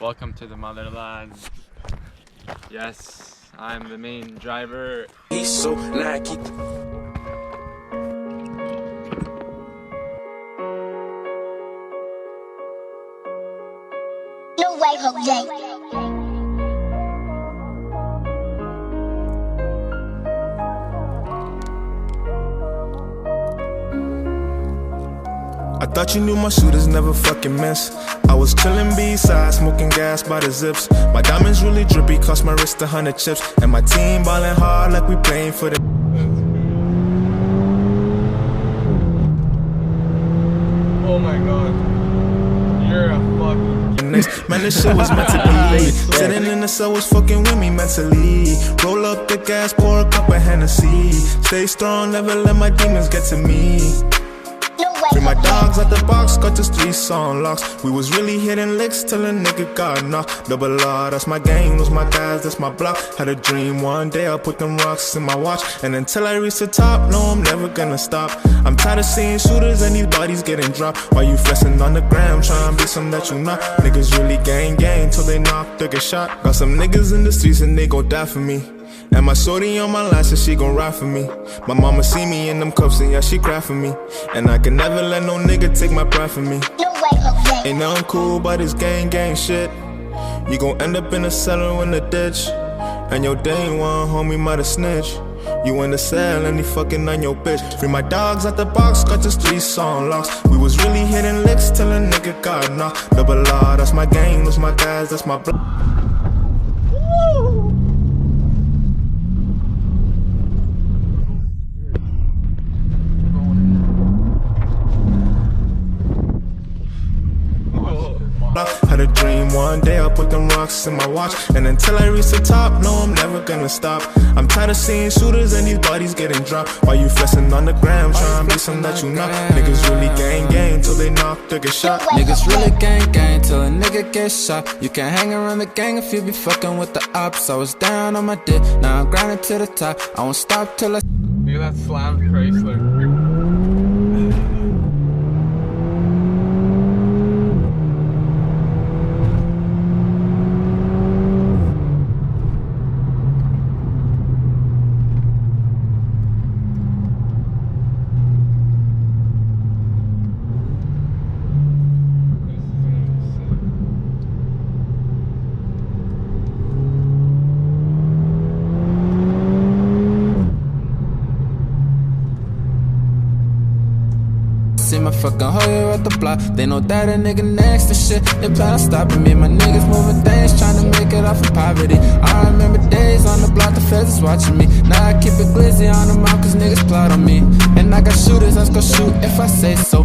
Welcome to the motherland. Yes, I'm the main driver. He's so Nike. No way, Jose. I thought you knew my shooters never fucking miss. I was chillin' B-side, smoking gas by the zips. My diamonds really drippy, cost my wrist 100 chips. And my team ballin' hard like we playing for the. Oh my god. You're a fucking... Man, this shit was meant to be. Sitting in the cell was fucking with me mentally. Roll up the gas, pour a cup of Hennessy. Stay strong, never let my demons get to me. Free my dogs out the box, got the streets on locks. We was really hitting licks till a nigga got knocked. Double R, that's my gang, those my guys, that's my block. Had a dream one day I'll put them rocks in my watch. And until I reach the top, no, I'm never gonna stop. I'm tired of seeing shooters and these bodies getting dropped. While you flexing on the gram, trying to be something that you not. Niggas really gang till they knock, they get shot. Got some niggas in the streets and they gon' die for me. And my shorty on my line said she gon' ride for me. My mama see me in them cuffs and yeah, she cry for me. And I can never let no nigga take my pride from me. No way, Jose. Ain't nothing cool but this gang shit. You gon' end up in a cellar or in a ditch. And your day one homie might have snitched. You in the cell and he fucking on your bitch. Free my dogs out the box, got the streets on locks. We was really hitting licks till a nigga got knocked. Double R, that's my gang, those my guys, that's my block. Had a dream one day I'll put them rocks in my watch. And until I reach the top, no, I'm never gonna stop. I'm tired of seeing shooters and these bodies getting dropped. While you flexing on the gram, trying to be something that you not. Niggas really gang till they knock, they get shot. Niggas really gang till a nigga get shot. You can't hang around the gang if you be fucking with the ops. I was down on my dick, now I'm grinding to the top. I won't stop till I... Look at that slammed Chrysler. See my fucking hoe at the block. They know that a nigga next to shit. They plan on stopping me. My niggas moving things, trying to make it off of poverty. I remember days on the block, the feds is watching me. Now I keep it glizzy on them out, cause niggas plot on me. And I got shooters, let's go shoot if I say so.